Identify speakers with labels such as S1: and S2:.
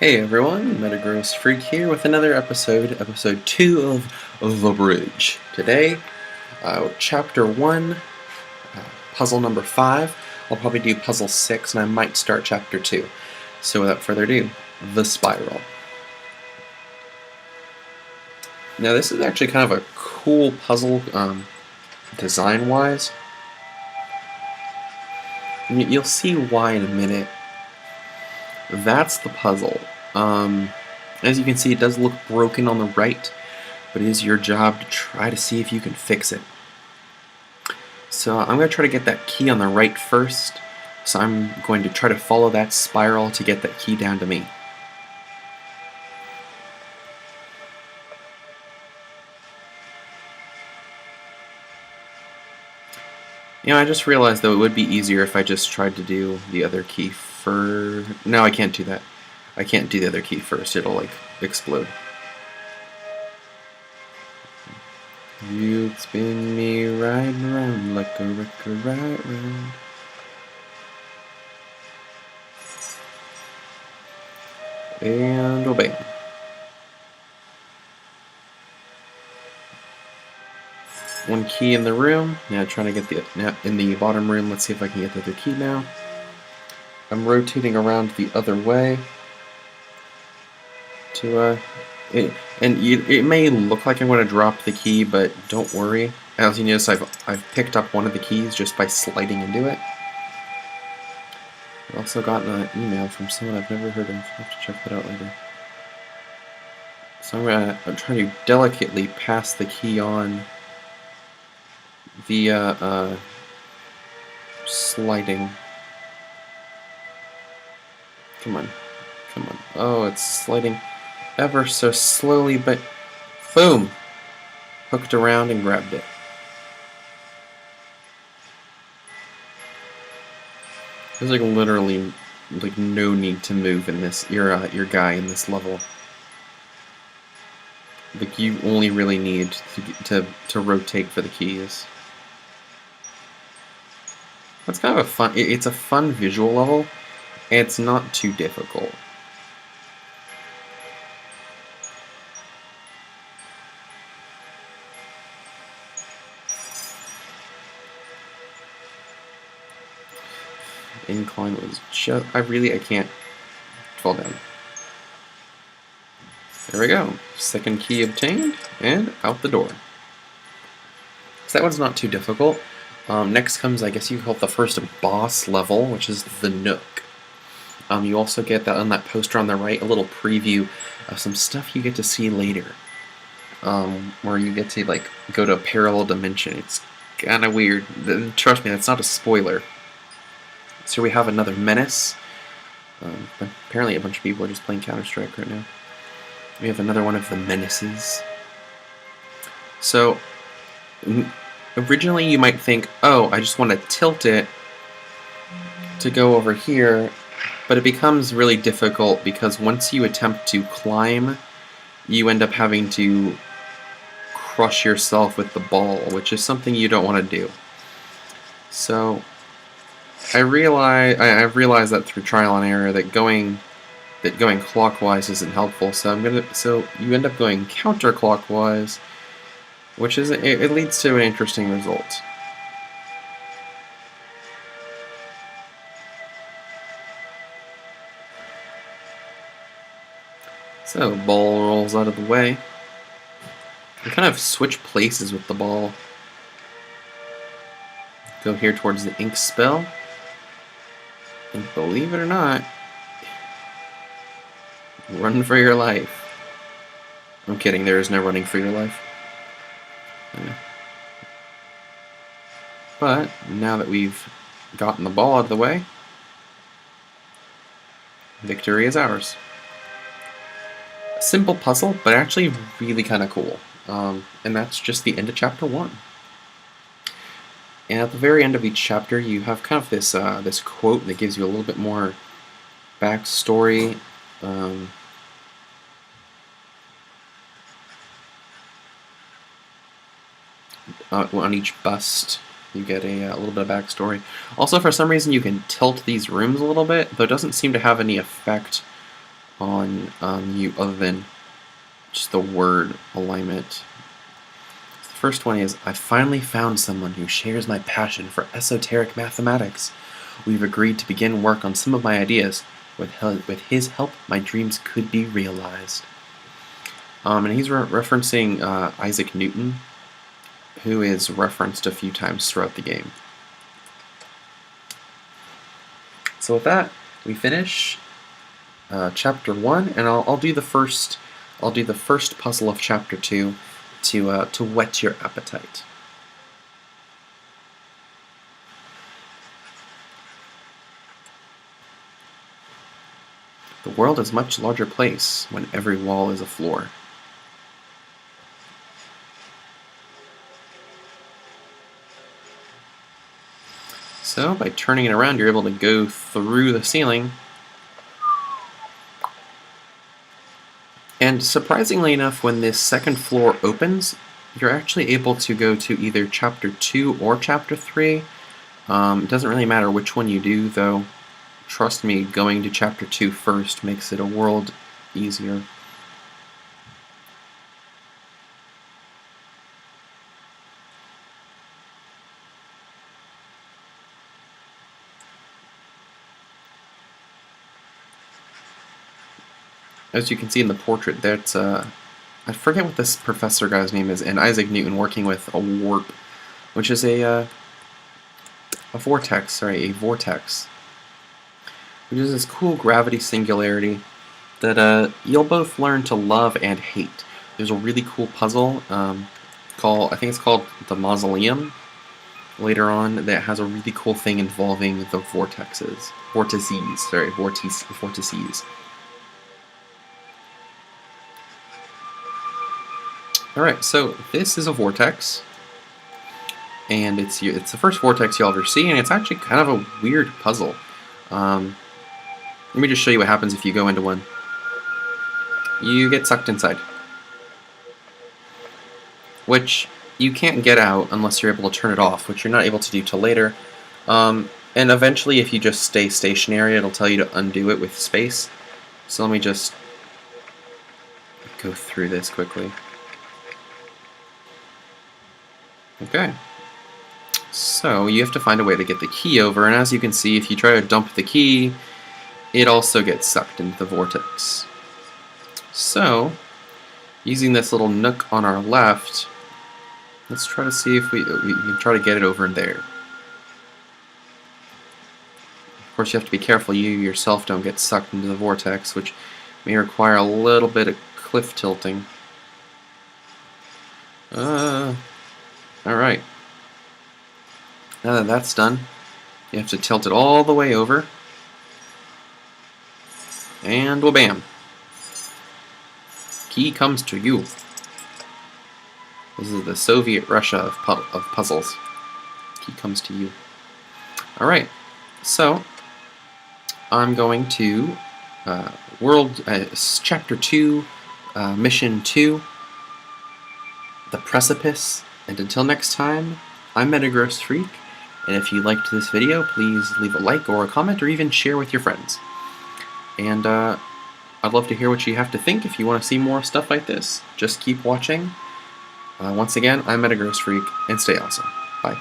S1: Hey everyone, Metagross Freak here with another episode 2 of The Bridge. Today, Chapter 1, Puzzle number 5. I'll probably do Puzzle 6 and I might start Chapter 2. So without further ado, The Spiral. Now this is actually kind of a cool puzzle, design-wise. You'll see why in a minute. That's the puzzle. As you can see, it does look broken on the right, but it is your job to try to see if you can fix it. So I'm going to try to get that key on the right first, so I'm going to try to follow that spiral to get that key down to me. I just realized though it would be easier if I just tried to do the other key first. No, I can't do that. I can't do the other key first, it'll like explode. You spin me right round like a record right round. And obey. One key in the room. Now trying to get in the bottom room. Let's see if I can get the other key now. I'm rotating around the other way to it may look like I'm going to drop the key, but don't worry. As you notice, I've picked up one of the keys just by sliding into it. I've also gotten an email from someone I've never heard of. I'll have to check that out later. So I'm trying to delicately pass the key on via sliding. Come on. Come on. Oh, it's sliding ever so slowly, but boom! Hooked around and grabbed it. There's like literally like no need to move in this. Your guy in this level. Like you only really need to rotate for the keys. That's kind of a fun. It's a fun visual level, and it's not too difficult. Incline was just. I can't fall down. There we go. Second key obtained, and out the door. So that one's not too difficult. Next comes, I guess you call it the first boss level, which is the Nuke. You also get that on that poster on the right, a little preview of some stuff you get to see later. Where you get to like go to a parallel dimension. It's kind of weird. Trust me, that's not a spoiler. So we have another menace. Apparently a bunch of people are just playing Counter-Strike right now. We have another one of the menaces. So, originally you might think, oh, I just want to tilt it to go over here, but it becomes really difficult because once you attempt to climb, you end up having to crush yourself with the ball, which is something you don't want to do. So, I've realized that through trial and error that going clockwise isn't helpful. So you end up going counterclockwise, which is it leads to an interesting result. So ball rolls out of the way. You kind of switch places with the ball. Go here towards the ink spell. And believe it or not, run for your life. I'm kidding, there is no running for your life. But now that we've gotten the ball out of the way, victory is ours. A simple puzzle, but actually really kind of cool. And that's just the end of Chapter 1. And at the very end of each chapter, you have kind of this this quote that gives you a little bit more backstory. On each bust, you get a little bit of backstory. Also, for some reason, you can tilt these rooms a little bit, though it doesn't seem to have any effect on you other than just the word alignment. The first one is, I finally found someone who shares my passion for esoteric mathematics. We've agreed to begin work on some of my ideas. With his help, my dreams could be realized. And he's referencing Isaac Newton, who is referenced a few times throughout the game. So with that, we finish chapter 1, and I'll do the first puzzle of chapter 2 to whet your appetite. The world is a much larger place when every wall is a floor. So by turning it around, you're able to go through the ceiling. And surprisingly enough, when this second floor opens, you're actually able to go to either chapter 2 or chapter 3. It doesn't really matter which one you do, though. Trust me, going to chapter 2 first makes it a world easier. As you can see in the portrait, that's I forget what this professor guy's name is, and Isaac Newton working with a warp, which is a vortex, which is this cool gravity singularity that you'll both learn to love and hate. There's a really cool puzzle I think it's called the Mausoleum later on that has a really cool thing involving the vortices. Alright, so this is a vortex, and it's the first vortex you'll ever see, and it's actually kind of a weird puzzle. Let me just show you what happens if you go into one. You get sucked inside, which you can't get out unless you're able to turn it off, which you're not able to do till later. And eventually, if you just stay stationary, it'll tell you to undo it with space. So let me just go through this quickly. Okay, so you have to find a way to get the key over, and as you can see, if you try to dump the key, it also gets sucked into the vortex. So, using this little nook on our left, let's try to see if we can try to get it over there. Of course, you have to be careful you yourself don't get sucked into the vortex, which may require a little bit of cliff tilting. Alright. Now that that's done, you have to tilt it all the way over. And wha-bam. Key comes to you. This is the Soviet Russia of puzzles. Key comes to you. Alright, so I'm going to Chapter 2, Mission 2, The Precipice. And until next time, I'm Metagross Freak, and if you liked this video, please leave a like or a comment or even share with your friends. And I'd love to hear what you have to think if you want to see more stuff like this. Just keep watching. Once again, I'm Metagross Freak, and stay awesome. Bye.